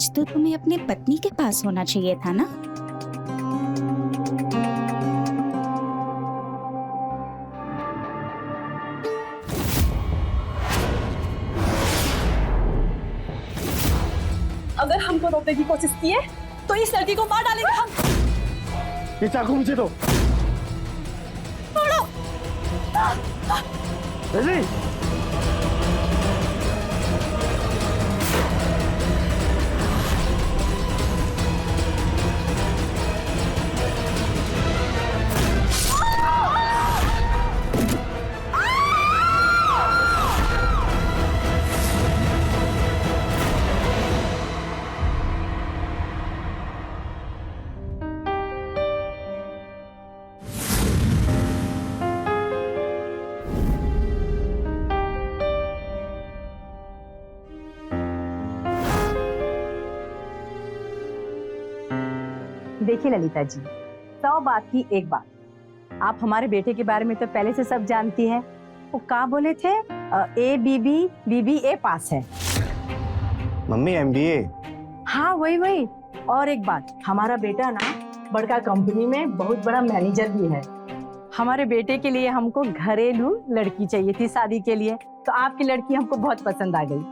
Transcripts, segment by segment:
आज तो तुम्हें अपनी पत्नी के पास होना चाहिए था ना। अगर हमको रोकने की कोशिश की है तो इस लड़की को मार डालेंगे हम। ये चाकू मुझे दो। छोड़ो। रजनी, देखिए ललिता जी, 100 बात की एक बात, आप हमारे बेटे के बारे में तो पहले से सब जानती हैं। वो क्या बोले थे, BBA पास है। Mummy MBA। हाँ वही। और एक बात, हमारा बेटा ना बड़का कंपनी में बहुत बड़ा मैनेजर भी है। हमारे बेटे के लिए हमको घरेलू लड़की चाहिए थी शादी के लिए, तो आपकी लड़की हमको बहुत पसंद आ गई।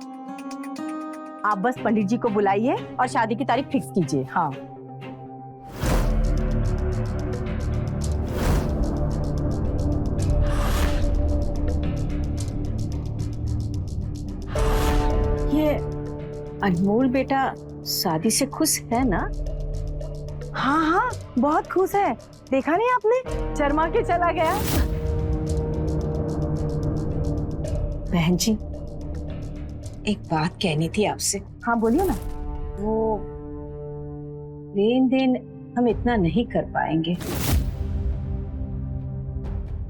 आप बस पंडित जी को बुलाइए और शादी की तारीख फिक्स कीजिए। हाँ ये अनमोल बेटा शादी से खुश है ना? हाँ, बहुत खुश है। देखा नहीं आपने, शर्मा के चला गया। बहन जी, एक बात कहनी थी आपसे। हाँ बोलिए ना। वो लेन देन हम इतना नहीं कर पाएंगे।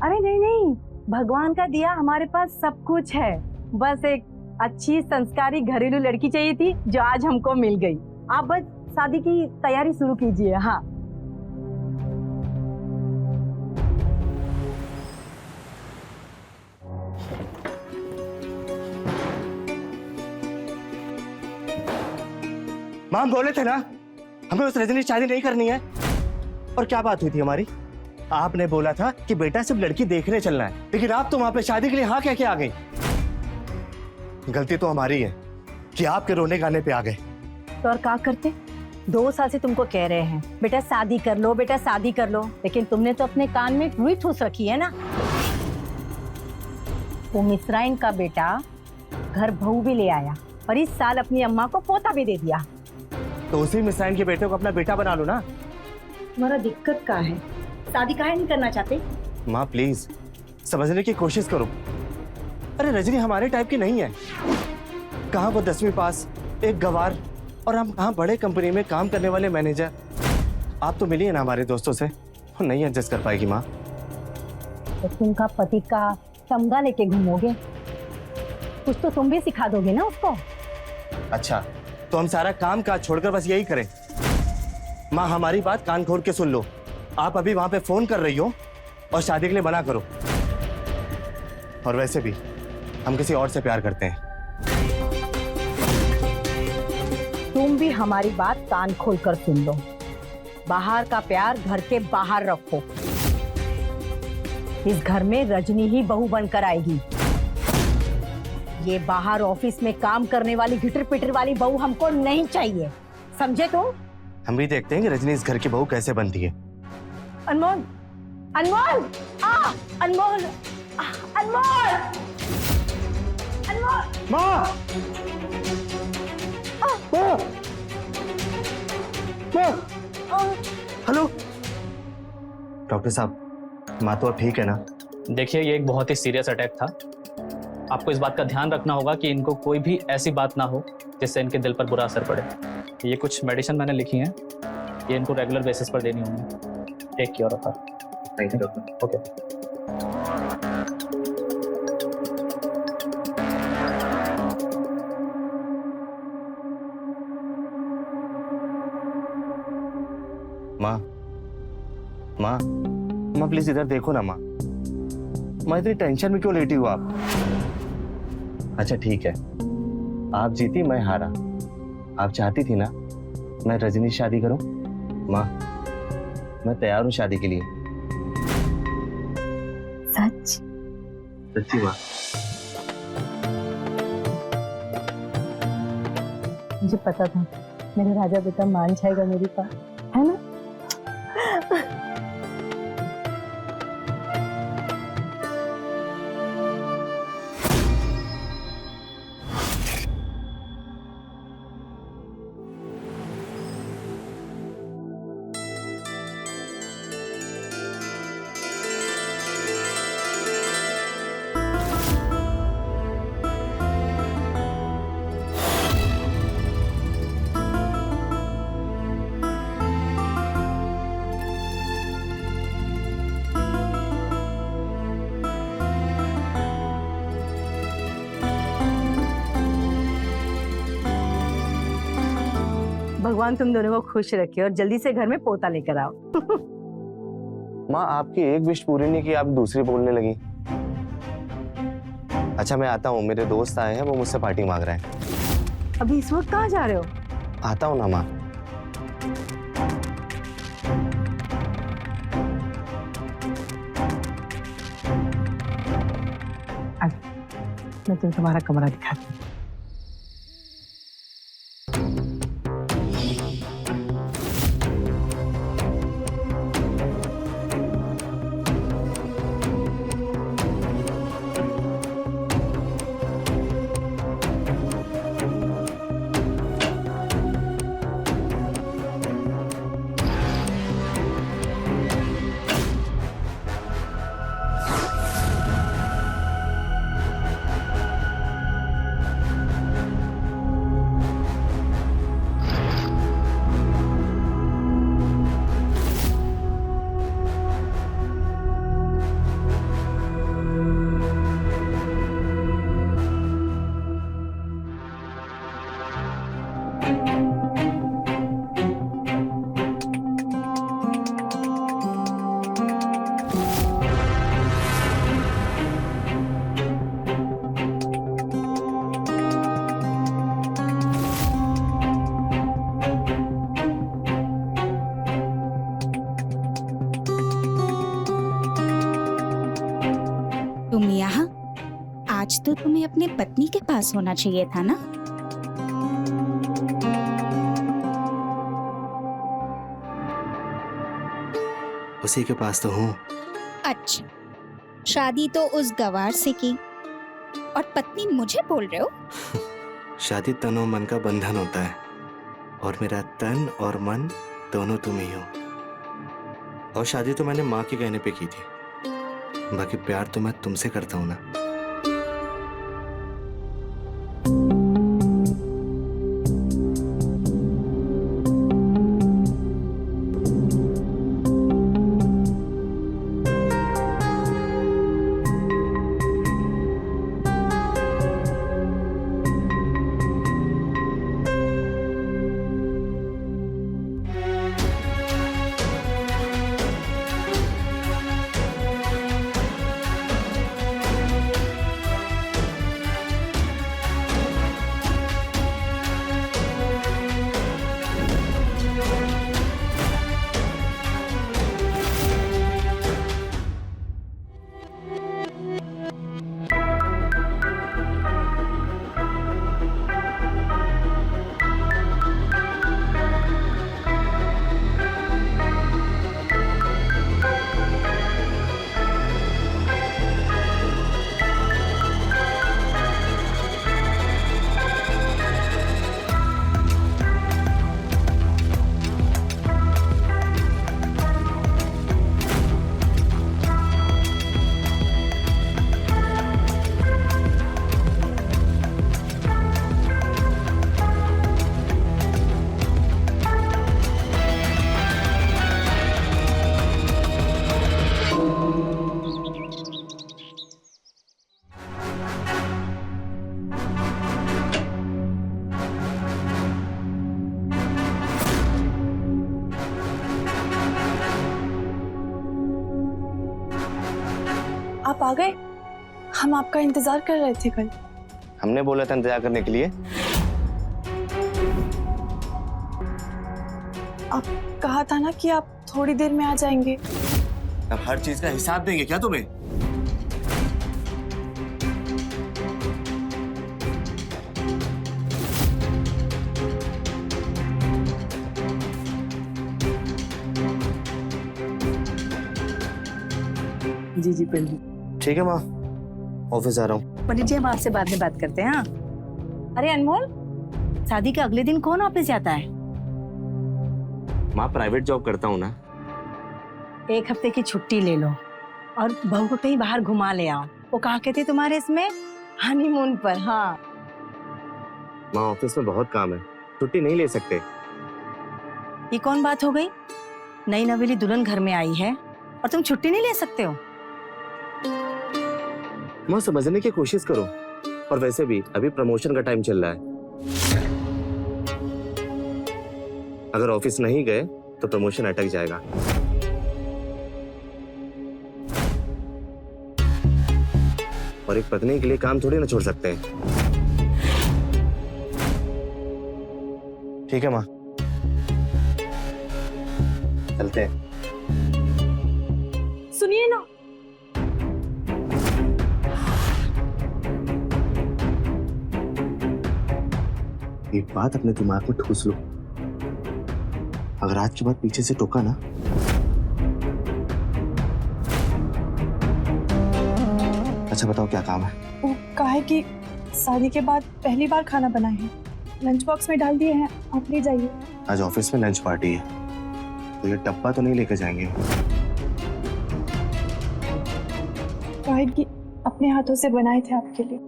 अरे नहीं, भगवान का दिया हमारे पास सब कुछ है। बस एक अच्छी संस्कारी घरेलू लड़की चाहिए थी जो आज हमको मिल गई। आप बस शादी की तैयारी शुरू कीजिए। हाँ मां हम बोले थे ना हमें उस रजनी से शादी नहीं करनी है। और क्या बात हुई थी हमारी? आपने बोला था कि बेटा सिर्फ लड़की देखने चलना है, लेकिन आप तो वहां पे शादी के लिए हाँ कह के आ गई। गलती तो हमारी है कि आपके रोने गाने पे आ गए। तो और क्या करते, 2 साल से तुमको कह रहे हैं बेटा शादी कर लो, बेटा शादी कर लो, लेकिन तुमने तो अपने कान में रुई ठूस रखी है ना। वो मिस्राइन का बेटा घर बहू भी ले आया और इस साल अपनी अम्मा को पोता भी दे दिया। तो उसी मिसाइल के बेटे को अपना बेटा बना लो ना। तुम्हारा दिक्कत क्या है, शादी काहे नहीं करना चाहते? माँ प्लीज समझने की कोशिश करो। अरे रजनी हमारे टाइप की नहीं है। कहाँ वो 10वीं पास, एक गवार, और हम कहाँ बड़े कंपनी में काम करने वाले मैनेजर। आप तो मिली है ना हमारे दोस्तों से, वो नहीं एडजस्ट कर पाएगी माँ। तो तुमका पति का तमगा लेके घूमोगे, कुछ तो तुम भी सिखा दोगे ना उसको। अच्छा तो हम सारा काम काज छोड़कर बस यही करें? माँ हमारी बात कान खोल के सुन लो। आप अभी वहां पे फोन कर रही हो और शादी के लिए मना करो। और वैसे भी हम किसी और से प्यार करते हैं। तुम भी हमारी बात कान खोलकर सुन लो। बाहर का प्यार घर के बाहर रखो। इस घर में रजनी ही बहू बनकर आएगी। ये बाहर ऑफिस में काम करने वाली घिटर पिटर वाली बहू हमको नहीं चाहिए, समझे तुम? हम भी देखते हैं कि रजनी इस घर की बहू कैसे बनती है। अनमोल, अनमोल, अनमोल, अनमोल, अनमोल। माँ! माँ! माँ! हेलो डॉक्टर साहब, माँ तो अब ठीक है ना? देखिए ये एक बहुत ही सीरियस अटैक था। आपको इस बात का ध्यान रखना होगा कि इनको कोई भी ऐसी बात ना हो जिससे इनके दिल पर बुरा असर पड़े। ये कुछ मेडिसिन मैंने लिखी हैं, ये इनको रेगुलर बेसिस पर देनी होंगी। Take care of her. Thank you doctor. Okay. माँ, माँ, माँ प्लीज इधर देखो ना माँ। माँ इतनी टेंशन में क्यों लेटी हो आप? अच्छा ठीक है, आप जीती मैं हारा। आप चाहती थी ना मैं रजनी से शादी करूं? माँ, मैं तैयार हूँ शादी के लिए। सच? सच्ची माँ। मुझे पता था मेरा राजा बेटा मान जाएगा मेरी बात, है ना? भगवान तुम दोनों को खुश रखे और जल्दी से घर में पोता लेकर आओ। माँ, आपकी एक विश पूरी नहीं की, आप दूसरी बोलने लगी। अच्छा मैं आता हूँ, मेरे दोस्त आए हैं, वो मुझसे पार्टी मांग रहे हैं। अभी इस वक्त कहाँ जा रहे हो? आता हूँ ना माँ। मैं तुम्हें तुम्हारा कमरा दिखाती हूँ। तुम यहाँ? आज तो तुम्हें अपने पत्नी के पास होना चाहिए था ना? उसी के पास तो हूँ। अच्छा, शादी तो उस गवार से की और पत्नी मुझे बोल रहे हो? शादी तन और मन का बंधन होता है और मेरा तन और मन दोनों तुम ही हो। और शादी तो मैंने माँ के कहने पे की थी, बाकी प्यार तो मैं तुमसे करता हूँ ना। आप आ गए? हम आपका इंतजार कर रहे थे कल। हमने बोला था इंतजार करने के लिए। आप कहा था ना कि आप थोड़ी देर में आ जाएंगे। अब हर चीज का हिसाब देंगे क्या तुम्हें? जी जी पंडित। ठीक है माँ, ऑफिस आ रहा हूँ। पंडित जी हम आपसे बाद में बात करते हैं। हाँ अरे अनमोल, शादी के अगले दिन कौन ऑफिस जाता है? माँ प्राइवेट जॉब करता हूँ ना। एक हफ्ते की छुट्टी ले लो और बहू को कहीं बाहर घुमा ले आओ। वो कहा कहते तुम्हारे इसमें हनीमून पर। हाँ माँ ऑफिस में बहुत काम है, छुट्टी नहीं ले सकते। ये कौन बात हो गई? नई नवेली दुल्हन घर में आई है और तुम छुट्टी नहीं ले सकते हो? माँ समझने की कोशिश करो। और वैसे भी अभी प्रमोशन का टाइम चल रहा है। अगर ऑफिस नहीं गए तो प्रमोशन अटक जाएगा। और एक पत्नी के लिए काम थोड़ी ना छोड़ सकते हैं। ठीक है माँ, चलते हैं। सुनिए ना, एक बात अपने दिमाग में ठूस लो, अगर आज के बाद पीछे से टोका ना, अच्छा बताओ क्या काम है? वो कहा है कि शादी के बाद पहली बार खाना बनाए हैं, लंच बॉक्स में डाल दिए हैं, आप ले जाइए। आज ऑफिस में लंच पार्टी है, तो ये डब्बा तो नहीं लेकर जाएंगे? कहा है कि अपने हाथों से बनाए थे आपके लिए।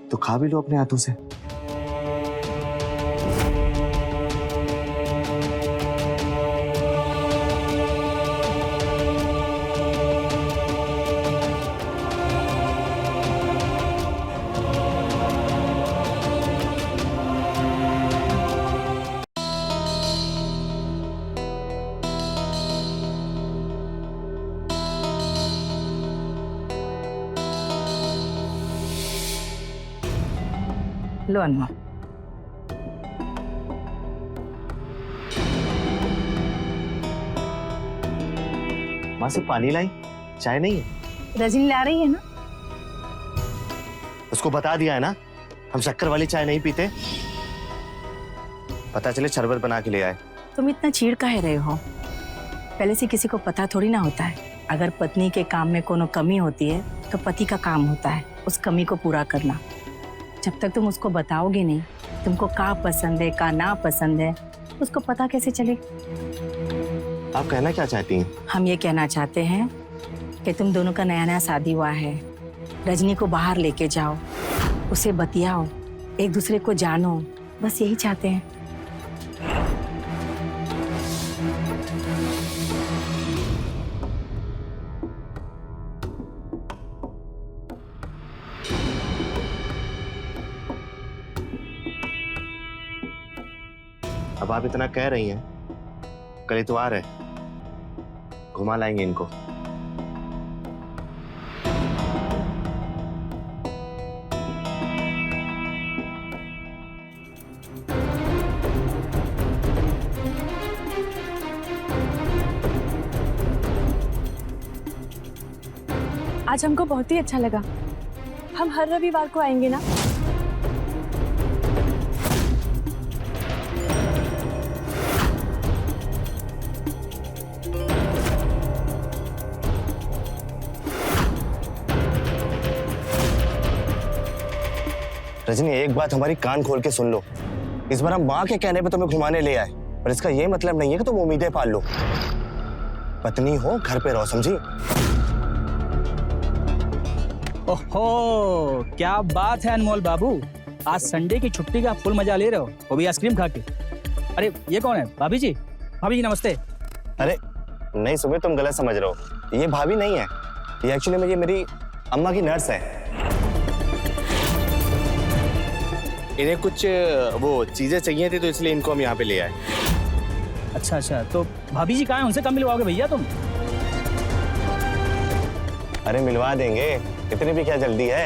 तो खा भी लो अपने हाथों से। लो अनमोल। माँ से पानी लाई, चाय नहीं है? रजनी ला रही है ना। उसको बता दिया है ना, हम शक्कर वाली चाय नहीं पीते। पता चले शरबत बना के ले आए। तुम इतना चीड़ काहे रहे हो? पहले से किसी को पता थोड़ी ना होता है। अगर पत्नी के काम में कोनो कमी होती है तो पति का काम होता है उस कमी को पूरा करना। जब तक तुम उसको बताओगे नहीं तुमको का पसंद है का ना पसंद है, उसको पता कैसे चलेगा? आप कहना क्या चाहती हैं? हम ये कहना चाहते हैं कि तुम दोनों का नया नया शादी हुआ है, रजनी को बाहर लेके जाओ, उसे बतियाओ, एक दूसरे को जानो, बस यही चाहते हैं। अब आप इतना कह रही हैं, कल इतवार है, घुमा लाएंगे इनको। आज हमको बहुत ही अच्छा लगा। हम हर रविवार को आएंगे ना? रजनी एक बात हमारी कान खोल के सुन लो, इस बार हम माँ के कहने पे तुम्हें घुमाने ले आए, पर इसका ये मतलब नहीं है कि तुम उम्मीदें पाल लो। पत्नी हो घर पे रहो, समझी? ओहो, क्या बात है अनमोल बाबू, आज संडे की छुट्टी का फुल मजा ले रहे हो, वो भी आइसक्रीम खा के। अरे ये कौन है? भाभी जी। भाभी जी नमस्ते। अरे नहीं सुमित, तुम गलत समझ रहे हो, ये भाभी नहीं है, ये एक्चुअली ये मेरी अम्मा की नर्स है। इन्हें कुछ वो चीजें चाहिए थी तो इसलिए इनको हम यहाँ पे ले आए। अच्छा अच्छा, तो भाभी जी कहाँ हैं? उनसे कब मिलवाओगे भैया तुम? अरे मिलवा देंगे, इतनी भी क्या जल्दी है,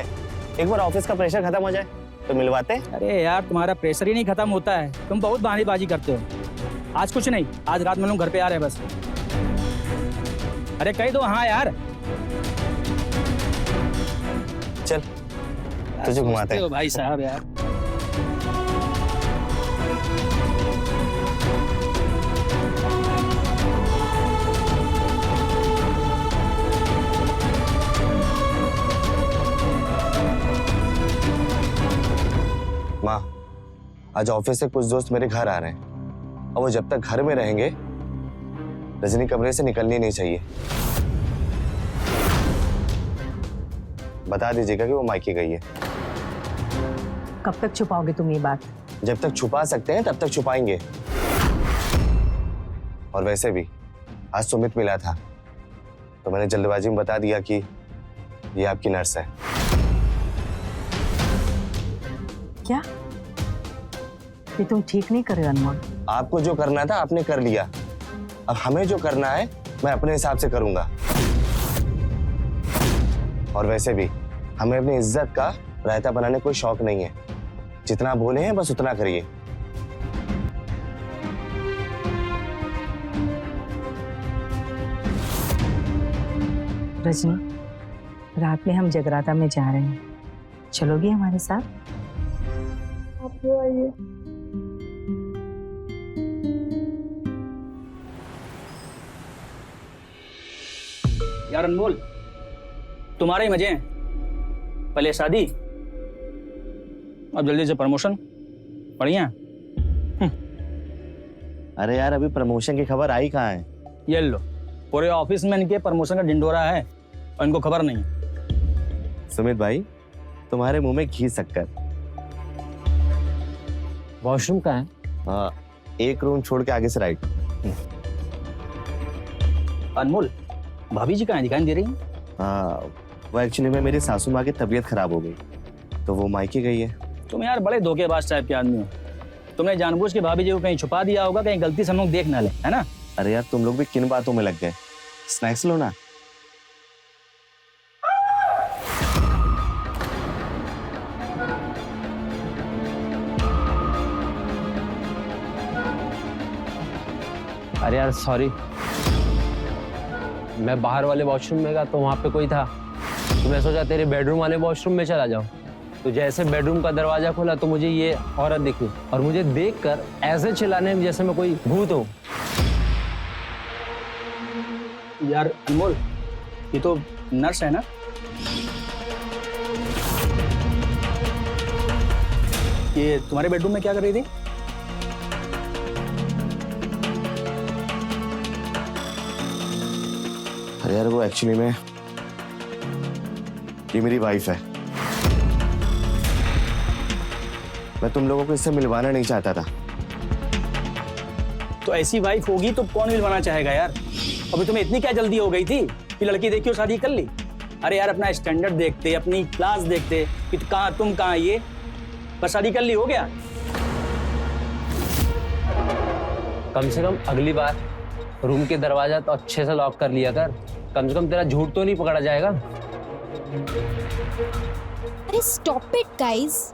एक बार ऑफिस का प्रेशर खत्म हो जाए तो मिलवाते। अरे यार तुम्हारा प्रेशर ही नहीं खत्म होता है, तुम बहुत बहानेबाजी करते हो। आज कुछ नहीं, आज रात में लोग घर पे आ रहे हैं बस। अरे कह दो हाँ यार। चल तुझे घुमाते हैं। भाई साहब यार। माँ, आज ऑफिस से कुछ दोस्त मेरे घर आ रहे हैं और वो जब तक घर में रहेंगे रजनी कमरे से निकलनी नहीं चाहिए। बता दीजिएगा कि वो मायके गई है। कब तक छुपाओगे तुम ये बात? जब तक छुपा सकते हैं तब तक छुपाएंगे। और वैसे भी आज सुमित मिला था तो मैंने जल्दबाजी में बता दिया कि ये आपकी नर्स है। क्या ये तुम ठीक नहीं कर रहे हो अनमोल? आपको जो करना था आपने कर लिया, अब हमें जो करना है मैं अपने हिसाब से करूंगा। और वैसे भी हमें अपनी इज्जत का रायता बनाने कोई शौक नहीं है। जितना बोले हैं बस उतना करिए। रजनी, रात में हम जगराता में जा रहे हैं, चलोगी हमारे साथ? आप वो आइए। यार अनमोल, तुम्हारे ही मजे हैं। पहले शादी, अब जल्दी से प्रमोशन। बढ़िया। अरे यार अभी प्रमोशन की खबर आई कहाँ है? ये लो, पूरे ऑफिस में इनके प्रमोशन का ढिंडोरा है और इनको खबर नहीं है। सुमित भाई, तुम्हारे मुंह में घी शक्कर। वॉशरूम कहाँ है? हाँ, एक रूम छोड़ के आगे से राइट। अनमोल, भाभी जी कहाँ दिखाई दे रही हैं? हाँ, वो एक्चुअली में मेरी सासू माँ की तबीयत खराब हो गई तो वो मायके गई है। तुम यार बड़े धोखेबाज टाइप के आदमी हो। तुमने जानबूझ के भाभी जी को कहीं छुपा दिया होगा, कहीं गलती से हम लोग देख ना ले, है ना? अरे यार तुम लोग भी किन बातों में लग गए? स्नैक्स लो ना। अरे यार सॉरी, मैं बाहर वाले वॉशरूम में गया तो वहाँ पे कोई था, तो मैं सोचा तेरे बेडरूम वाले वॉशरूम में चला जाऊँ। तो जैसे बेडरूम का दरवाजा खोला तो मुझे ये औरत दिखी और मुझे देखकर ऐसे चिल्लाने में जैसे मैं कोई भूत हूँ। यार अनमोल, ये तो नर्स है ना? ये तुम्हारे बेडरूम में क्या कर रही थी? अरे यार वो एक्चुअली में ये मेरी वाइफ है। मैं तुम लोगों को इससे मिलवाना नहीं चाहता था। तो ऐसी वाइफ होगी तो कौन मिलवाना चाहेगा यार? अभी तुम्हें इतनी क्या जल्दी हो गई थी कि लड़की देखी और शादी कर ली? अरे यार अपना स्टैंडर्ड देखते, अपनी क्लास देखते कि कहाँ तुम कहाँ ये, बस शादी कर ली, हो गया। कम से कम अगली बार रूम के दरवाजा तो अच्छे से लॉक कर लिया कर, कम से कम तेरा झूठ तो नहीं पकड़ा जाएगा। अरे स्टॉप इट गाइस।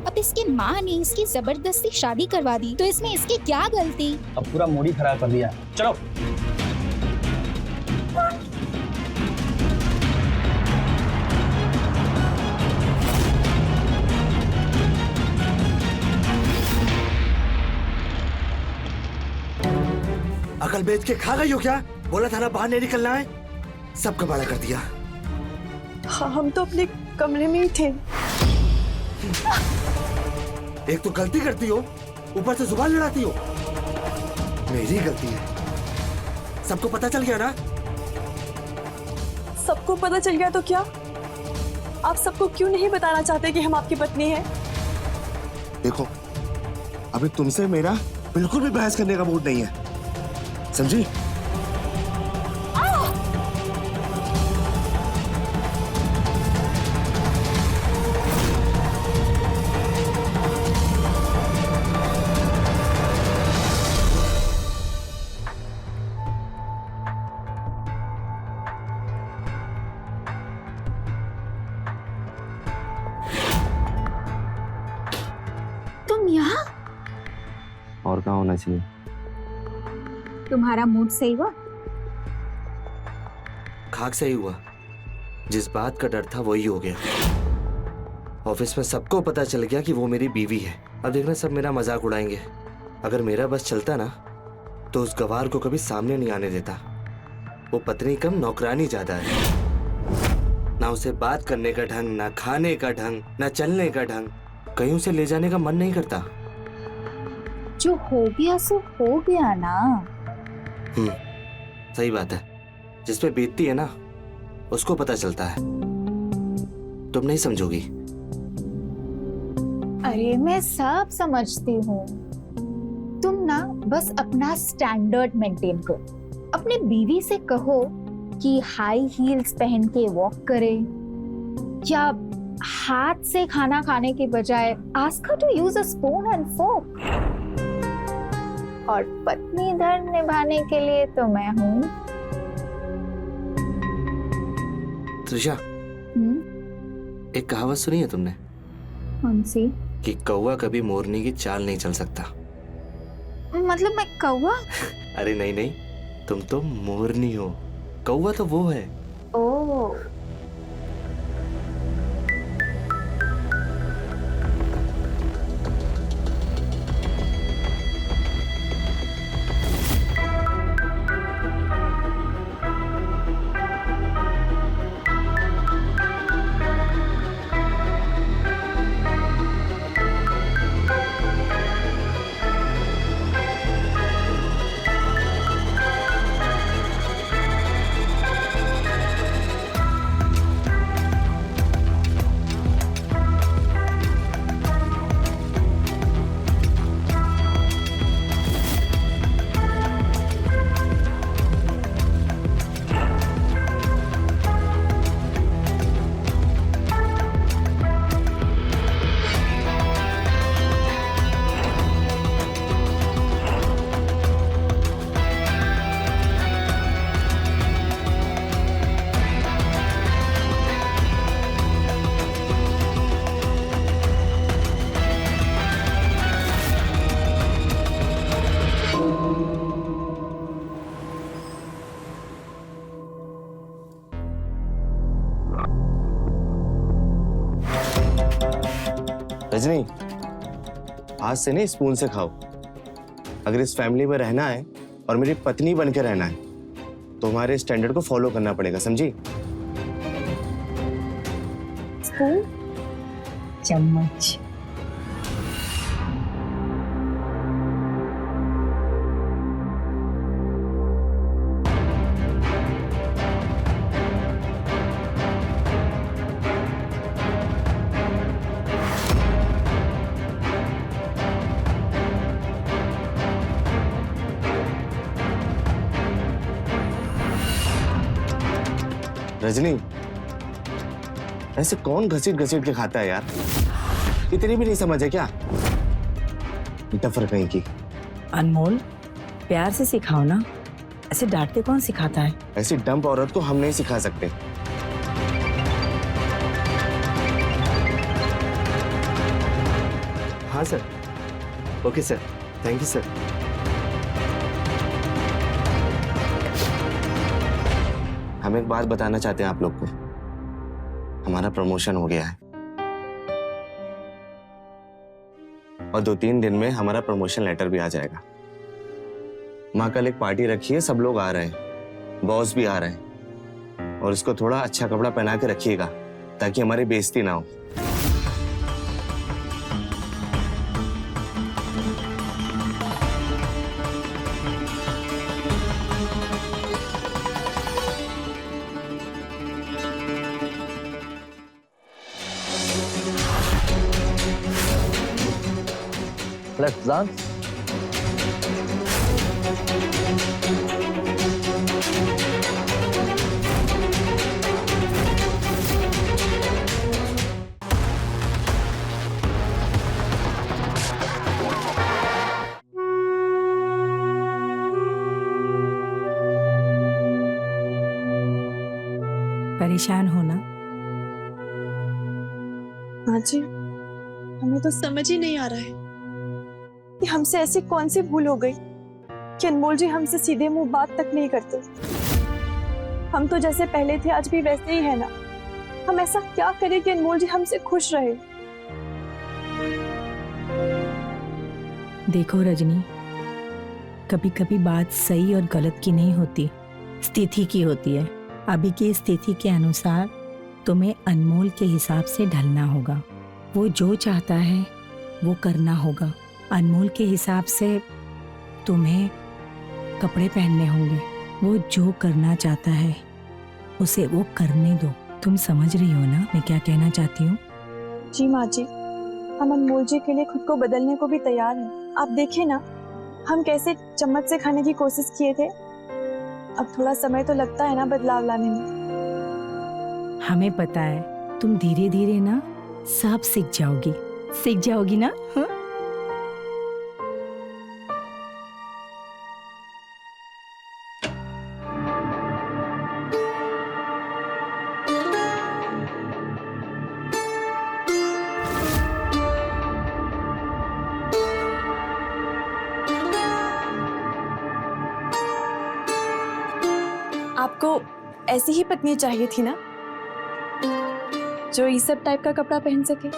अब इसकी माँ ने इसकी जबरदस्ती शादी करवा दी तो इसमें इसकी क्या गलती? अब पूरा मूड ही खराब कर दिया। चलो अकल बेच के खा गई हो क्या? बोला था ना बाहर नहीं निकलना है, सब कबाड़ा कर दिया। हाँ, हम तो अपने कमरे में ही थे। एक तो गलती करती हो, ऊपर से जुबान लड़ाती हो। मेरी गलती है, सबको पता चल गया ना? सबको पता चल गया तो क्या? आप सबको क्यों नहीं बताना चाहते कि हम आपकी पत्नी हैं? देखो, अभी तुमसे मेरा बिल्कुल भी बहस करने का मूड नहीं है, समझी? तुम यहाँ? और कहाँ होना चाहिए? तुम्हारा मूड सही हुआ? खाक सही हुआ। जिस बात का डर था वही हो गया। ऑफिस में सबको पता चल गया कि वो मेरी बीवी है। अब देखना सब मेरा मजाक उड़ाएंगे। अगर मेरा बस चलता ना तो उस गवार को कभी सामने नहीं आने देता। वो पत्नी कम नौकरानी ज्यादा है। ना उसे बात करने का ढंग, ना खाने का ढंग, ना चलने का ढंग। कहीं उसे ले जाने का मन नहीं करता। जो हो गया सो हो गया ना। सही बात है। जिसपे बीतती है ना उसको पता चलता है। तुम नहीं समझोगी। अरे मैं सब समझती हूँ। तुम ना बस अपना स्टैंडर्ड मेंटेन करो। अपने बीवी से कहो कि हाई हील्स पहन के वॉक करे, या हाथ से खाना खाने के बजाय ask her to use a spoon and fork. और पत्नी धर्म निभाने के लिए तो मैं हूँ। त्रिशा, एक कहावत सुनी है तुमने? कौन सी? कि कौवा कभी मोरनी की चाल नहीं चल सकता। मतलब मैं कौवा? अरे नहीं नहीं, तुम तो मोरनी हो। कौवा तो वो है। ओह, रजनी, हाथ से नहीं स्पून से खाओ। अगर इस फैमिली में रहना है और मेरी पत्नी बन के रहना है तो हमारे स्टैंडर्ड को फॉलो करना पड़ेगा, समझी? स्पून? चम्मच। रजनी, ऐसे कौन घसीट घसीट के खाता है यार? इतनी भी नहीं समझ है क्या? डफर कहीं की। अनमोल, प्यार से सिखाओ ना, ऐसे डांटते कौन सिखाता है? ऐसी डंप औरत को हम नहीं सिखा सकते। हाँ sir. Okay sir, thank you sir. हम एक बात बताना चाहते हैं आप लोग को। हमारा प्रमोशन हो गया है और 2-3 दिन में हमारा प्रमोशन लेटर भी आ जाएगा। माँ कल एक पार्टी रखी है, सब लोग आ रहे हैं, बॉस भी आ रहे हैं, और इसको थोड़ा अच्छा कपड़ा पहना के रखिएगा ताकि हमारी बेइज्जती ना हो। Let's dance. परेशान हो ना? हाँ जी, हमें तो समझ ही नहीं आ रहा है कि हमसे ऐसी कौन सी भूल हो गई कि अनमोल जी हमसे सीधे मुंह बात तक नहीं करते। हम तो जैसे पहले थे आज भी वैसे ही है ना। हम ऐसा क्या करें कि अनमोल जी हमसे खुश रहे। देखो रजनी, कभी कभी बात सही और गलत की नहीं होती, स्थिति की होती है। अभी की स्थिति के अनुसार तुम्हें अनमोल के हिसाब से ढलना होगा। वो जो चाहता है वो करना होगा। अनमोल के हिसाब से तुम्हें कपड़े पहनने होंगे। वो जो करना चाहता है उसे वो करने दो। तुम समझ रही हो ना मैं क्या कहना चाहती हूँ? जी माँ जी, हम अनमोल जी के लिए खुद को बदलने को भी तैयार हैं। आप देखिए ना, हम कैसे चम्मच से खाने की कोशिश किए थे। अब थोड़ा समय तो लगता है ना बदलाव लाने में। हमें पता है तुम धीरे धीरे ना सब सीख जाओगी ना? हाँ? आपको ऐसी ही पत्नी चाहिए थी ना, जो इस सब टाइप का कपड़ा पहन सके।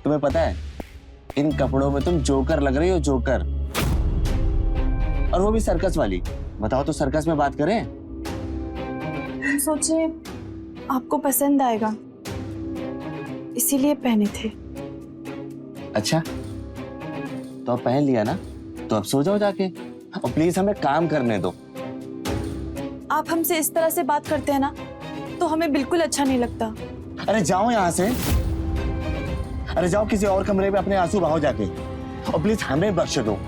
तुम्हें पता है इन कपड़ों में तुम जोकर लग रही हो, जोकर। और वो भी सर्कस वाली। बताओ तो सर्कस में बात करें। हम सोचे आपको पसंद आएगा, इसीलिए पहने थे। अच्छा तो अब पहन लिया ना, तो अब सो जाओ जाके। और प्लीज हमें काम करने दो। आप हमसे इस तरह से बात करते हैं ना, तो हमें बिल्कुल अच्छा नहीं लगता। अरे जाओ यहाँ से। अरे जाओ किसी और कमरे में अपने आंसू बहाओ जाके। और प्लीज हमें बख्श दो।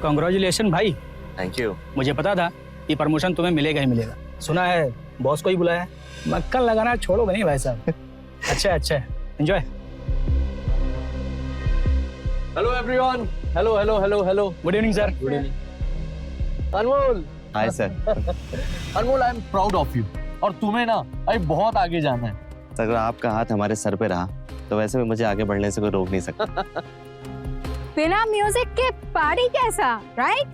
कांग्रेचुलेशन भाई। Thank you. मुझे पता था ये प्रमोशन तुम्हें मिलेगा ही मिलेगा। सुना है बॉस को ही बुलाया है। मक्खन लगाना छोड़ोगे नहीं भाई साहब। अच्छा अच्छा, enjoy. Hello everyone. Hello hello hello hello. Good evening sir. Good evening. Anmol. Hi sir. Anmol, I am proud of you. और तुम्हें ना अभी बहुत आगे जाना है। अगर आपका हाथ हमारे सर पे रहा तो वैसे भी मुझे आगे बढ़ने से कोई रोक नहीं सकता। बिना म्यूजिक के पार्टी कैसा, राइट?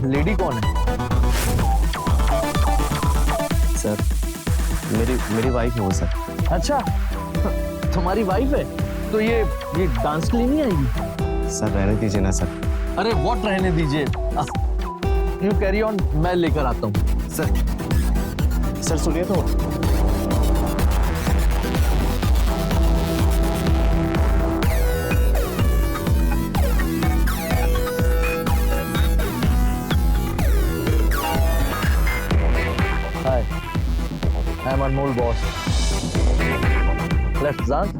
लेडी कौन है? सर मेरी वाइफ है वो सर। अच्छा तुम्हारी वाइफ है? तो ये डांस के लिए नहीं आएगी? सर रहने दीजिए ना सर। अरे व्हाट रहने दीजिए, यू कैरी ऑन, मैं लेकर आता हूँ। सर सुनिए तो। Hi, I'm Anmol boss. Let's dance.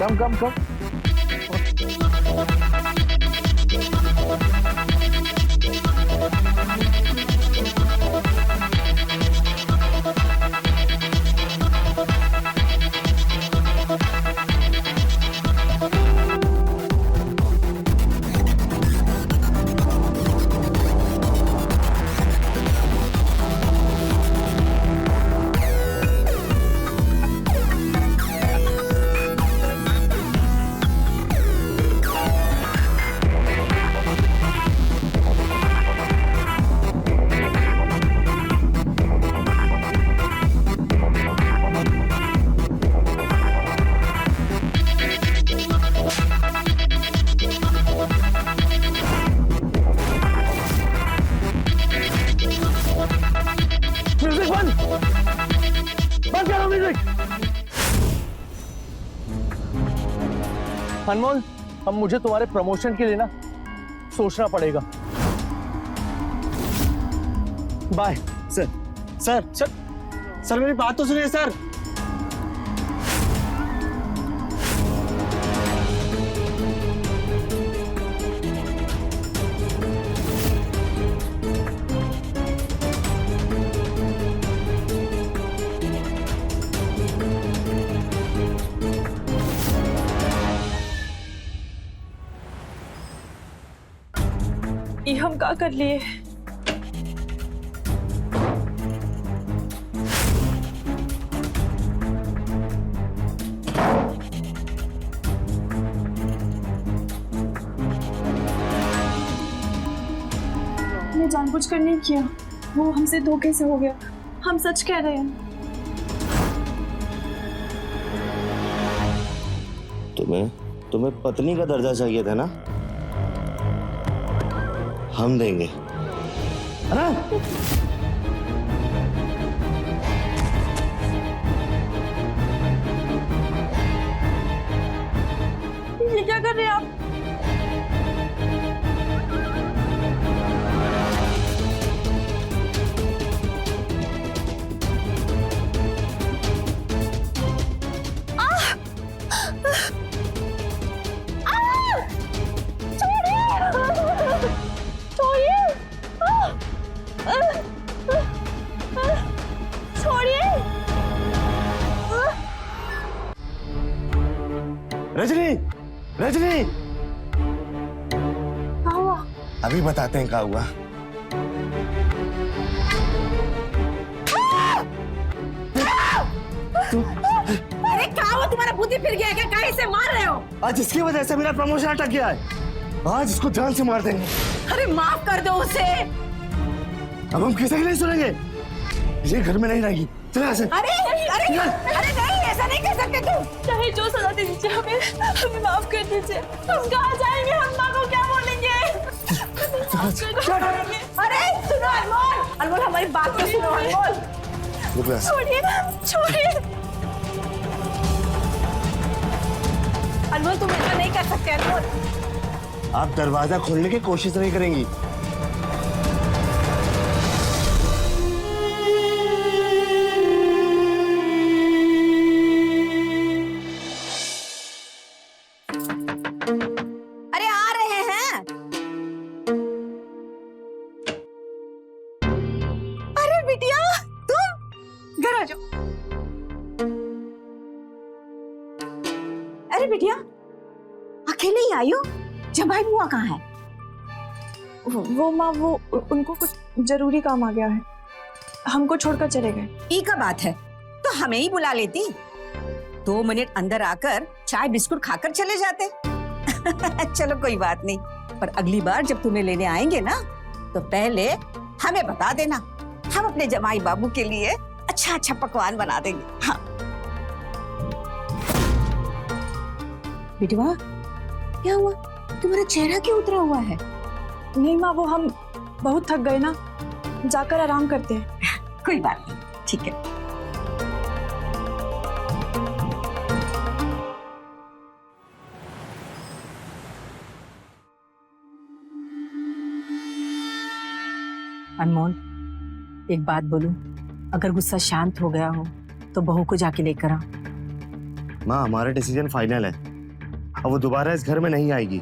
Come. अनमोल, अब मुझे तुम्हारे प्रमोशन के लिए ना सोचना पड़ेगा। Bye. Sir sir sir sir मेरी बात तो सुनिए सर। ये हम क्या कर लिए? हमने जानबूझकर नहीं किया, वो हमसे धोखे से हो गया। हम सच कह रहे हैं। तुम्हें पत्नी का दर्जा चाहिए था ना? हम देंगे, है ना? ये क्या कर रहे हैं आप? रजनी, रजनी, क्या हुआ? अभी बताते हैं क्या हुआ। अरे क्या हुआ? तुम्हारा बुद्धि फिर गया क्या? काहे से मार रहे हो? आज इसकी वजह से मेरा प्रमोशन अटक गया है। आज इसको जान से मार देंगे। अरे माफ कर दो उसे। अब हम किसी की नहीं सुनेंगे। ये घर में नहीं रहेगी। चला ऐसे। अरे अरे अरे नहीं, ऐसा नहीं कर सकते तुम। चाहे जो सजा दे दीजिए, हमें माफ कर दीजिए। हम कहाँ जाएंगे? हम माँ को क्या बोलेंगे? अरे सुनो अनमोल, अनमोल हमारी बात तो सुनो अनमोल। छोड़िए ना, छोड़िए। अनमोल तुम ऐसा नहीं कर सकते अनमोल। आप दरवाजा खोलने की कोशिश नहीं करेंगी। अरे आ रहे हैं। अरे बिटिया तुम घर आ जाओ। अरे बिटिया अकेले ही आई हो? जमाई बुआ कहाँ है? वो माँ, वो उनको कुछ जरूरी काम आ गया है, हमको छोड़कर चले गए। ई का बात है तो हमें ही बुला लेती। 2 मिनट अंदर आकर चाय बिस्कुट खाकर चले जाते। चलो कोई बात नहीं, पर अगली बार जब तुम्हें लेने आएंगे ना तो पहले हमें बता देना। हम अपने जमाई बाबू के लिए अच्छा अच्छा पकवान बना देंगे। हाँ बिटवा क्या हुआ? तुम्हारा चेहरा क्यों उतरा हुआ है? नहीं माँ, वो हम बहुत थक गए ना, जाकर आराम करते हैं। कोई बात नहीं, ठीक है। अनमोल, एक बात बोलूं, अगर गुस्सा शांत हो गया हो तो बहू को जाके लेकर आ। माँ, हमारा डिसीजन फाइनल है। अब वो दोबारा इस घर में नहीं आएगी।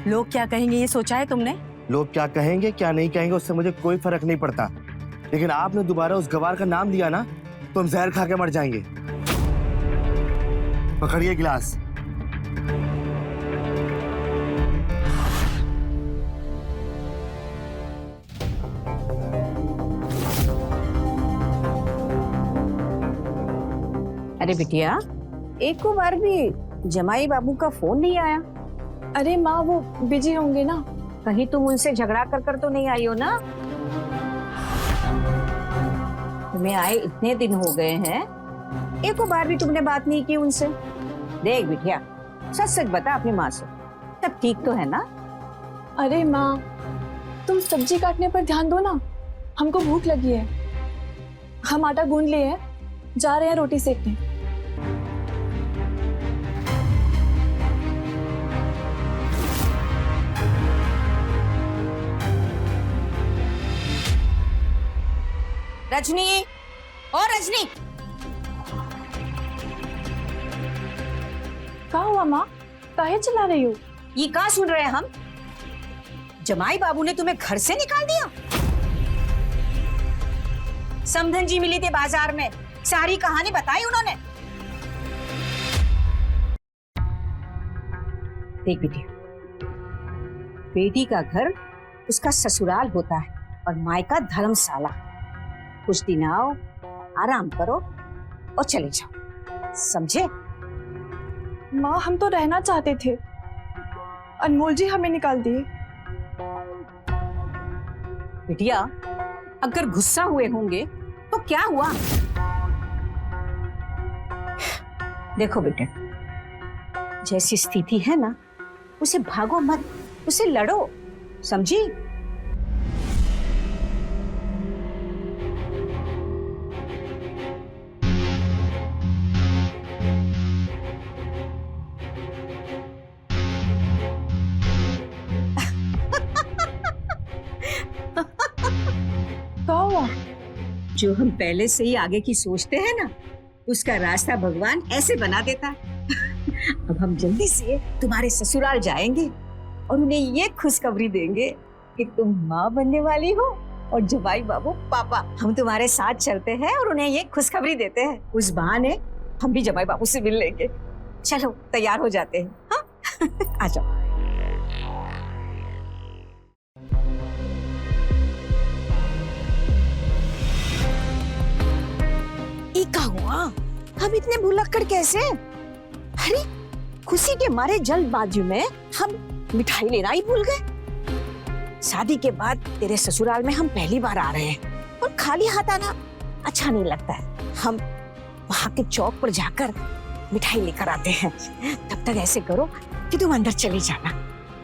लोग क्या कहेंगे ये सोचा है तुमने? लोग क्या कहेंगे क्या नहीं कहेंगे उससे मुझे कोई फर्क नहीं पड़ता, लेकिन आपने दोबारा उस गवार का नाम लिया ना तो हम जहर खा के मर जाएंगे। पकड़िए गिलास। अरे बिटिया, एक को बार भी जमाई बाबू का फोन नहीं आया? अरे माँ, वो बिजी होंगे ना। कहीं तुम उनसे झगड़ा कर तो नहीं आई हो ना? तुम्हें आए इतने दिन हो गए हैं, एक बार भी तुमने बात नहीं की उनसे। देख बिटिया, सच सच बता अपनी माँ से, सब ठीक तो है ना? अरे माँ, तुम सब्जी काटने पर ध्यान दो ना, हमको भूख लगी है। हम आटा गूंद लिए हैं, जा रहे हैं रोटी सेकने। रजनी, और रजनी, क्या हुआ माँ? काहे चिल्ला रही हो? ये कहाँ सुन रहे हैं हम? जमाई बाबू ने तुम्हें घर से निकाल दिया? समधन जी मिली थी बाजार में, सारी कहानी बताई उन्होंने। देख बेटी, बेटी का घर उसका ससुराल होता है और मायका धर्मशाला। कुछ दिन आओ, आराम करो और चले जाओ, समझे? माँ हम तो रहना चाहते थे, अनमोल जी हमें निकाल दिए। बिटिया, अगर गुस्सा हुए होंगे तो क्या हुआ? देखो बेटे, जैसी स्थिति है ना, उसे भागो मत, उसे लड़ो, समझी? क्या हुआ? जो हम पहले से ही आगे की सोचते हैं ना, उसका रास्ता भगवान ऐसे बना देता है। अब हम जल्दी से तुम्हारे ससुराल जाएंगे और उन्हें ये खुशखबरी देंगे कि तुम माँ बनने वाली हो और जवाई बाबू पापा। हम तुम्हारे साथ चलते हैं और उन्हें ये खुशखबरी देते हैं। उस बहाने हम भी जवाई बाबू से मिल लेंगे। चलो तैयार हो जाते हैं, हाँ? आ जाओ। ये क्या हुआ? हम इतने भुलक्कड़ कैसे? अरे खुशी के मारे जल्दबाजी में हम मिठाई लेना ही भूल गए। शादी के बाद तेरे ससुराल में हम पहली बार आ रहे हैं और खाली हाथ आना अच्छा नहीं लगता है। हम वहां के चौक पर जाकर मिठाई लेकर आते हैं। तब तक ऐसे करो कि तुम अंदर चले जाना,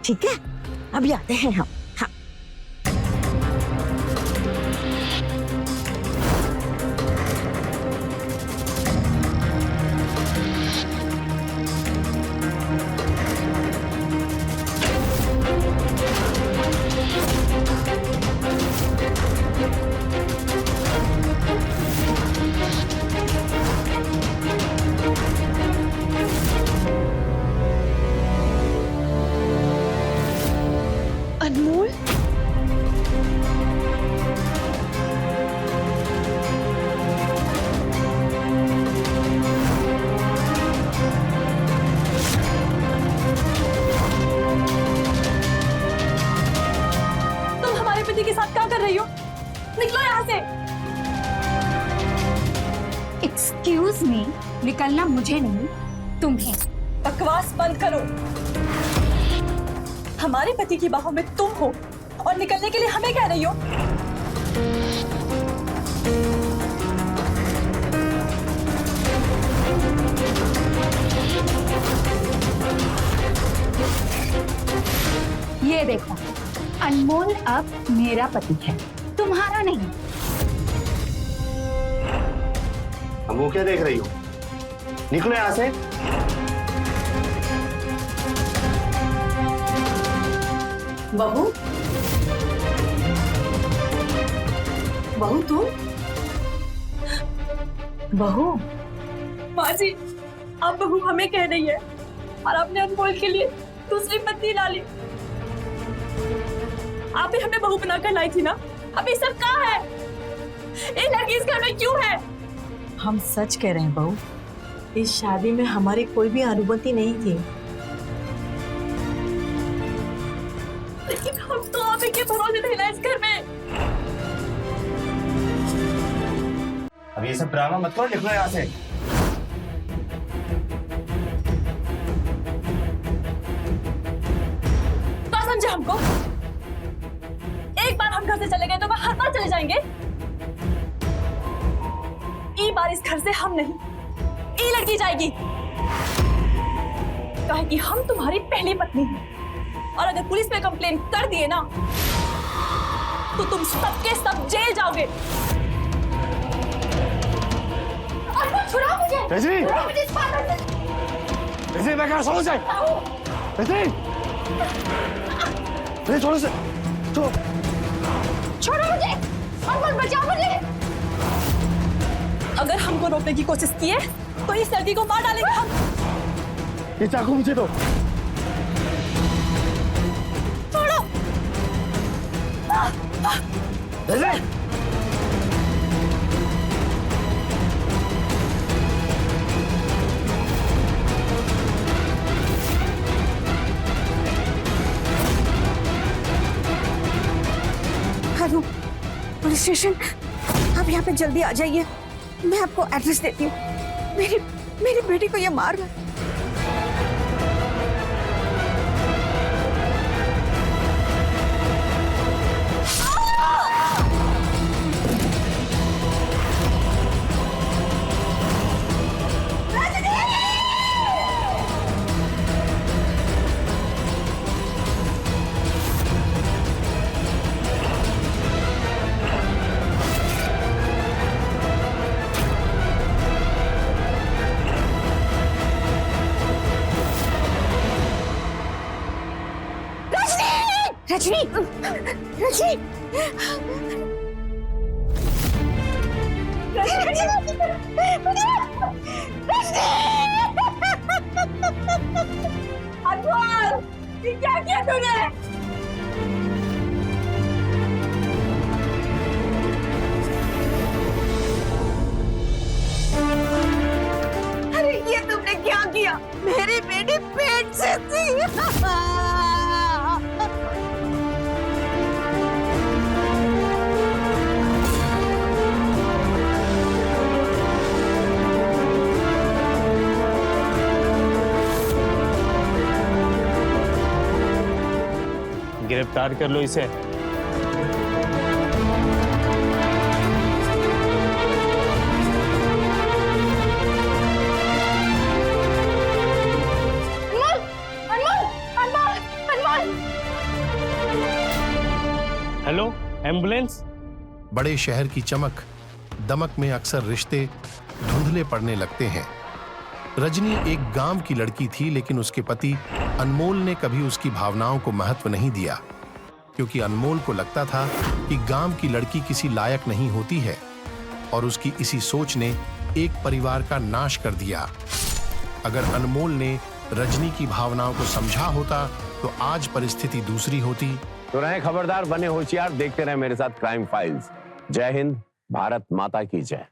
ठीक है? अभी आते हैं हम। हाँ। अनमोल, तुम हमारे पति के साथ क्या कर रही हो? निकलो यहाँ से। एक्सक्यूज मी, निकलना मुझे नहीं, तुम्हें। बकवास बंद करो। हमारे पति की बाहों में तुम हो और निकलने के लिए हमें कह रही हो? ये देखो, अनमोल अब मेरा पति है, तुम्हारा नहीं। अब वो क्या देख रही हो? निकलो यहाँ से। बहू, बहू तुम? बहू? माँ जी, अब बहू हमें कह रही है और आपने अनमोल के लिए दूसरी पत्नी ला ली। आप ही हमें बहू बनाकर लाई थी ना? अब ये सब कहाँ है? ये लड़की इस घर में क्यों है? हम सच कह रहे हैं बहू, इस शादी में हमारी कोई भी अनुमति नहीं थी। लेकिन हम तो आप ही के भरोसे थे ना इस घर में। अब ये सब ड्रामा मत करो, निकलो यहाँ से। क्या समझे हमको? एक बार हम घर से चले गए तो हर बार चले जाएंगे? ई बार इस घर से हम नहीं, ई लड़की जाएगी। कहे कि हम तुम्हारी पहली पत्नी हैं और अगर पुलिस में कंप्लेन कर दिए ना तो तुम सबके सब जेल जाओगे। छुड़ाओ मुझे! रजनी! छुड़ाओ मुझे इस पागल से! रजनी, मैं कहा छोड़ो से। रजनी! रजनी छोड़ो से। छोड़ो। छोड़ो मुझे! अनमोल बचाओ मुझे! अगर हमको रोकने की कोशिश किए तो इस लड़की को मार डालेंगे हम। ये चाकू मुझे दो। छोड़ो। हेलो पुलिस स्टेशन, आप यहाँ पे जल्दी आ जाइए। मैं आपको एड्रेस देती हूँ। मेरी बेटी को ये मार रहा है। रजनी, रजनी, अनमोल, ये क्या किया तूने? अरे ये तुमने क्या किया? मेरी बेटी पेट से थी। गिरफ्तार कर लो इसे। Hello, ambulance. बड़े शहर की चमक दमक में अक्सर रिश्ते धुंधले पड़ने लगते हैं। रजनी एक गांव की लड़की थी, लेकिन उसके पति अनमोल ने कभी उसकी भावनाओं को महत्व नहीं दिया, क्योंकि अनमोल को लगता था कि गांव की लड़की किसी लायक नहीं होती है, और उसकी इसी सोच ने एक परिवार का नाश कर दिया। अगर अनमोल ने रजनी की भावनाओं को समझा होता तो आज परिस्थिति दूसरी होती। तो रहे खबरदार, बने होशियार, देखते रहे मेरे साथ क्राइम फाइल्स। जय हिंद, भारत माता की जय।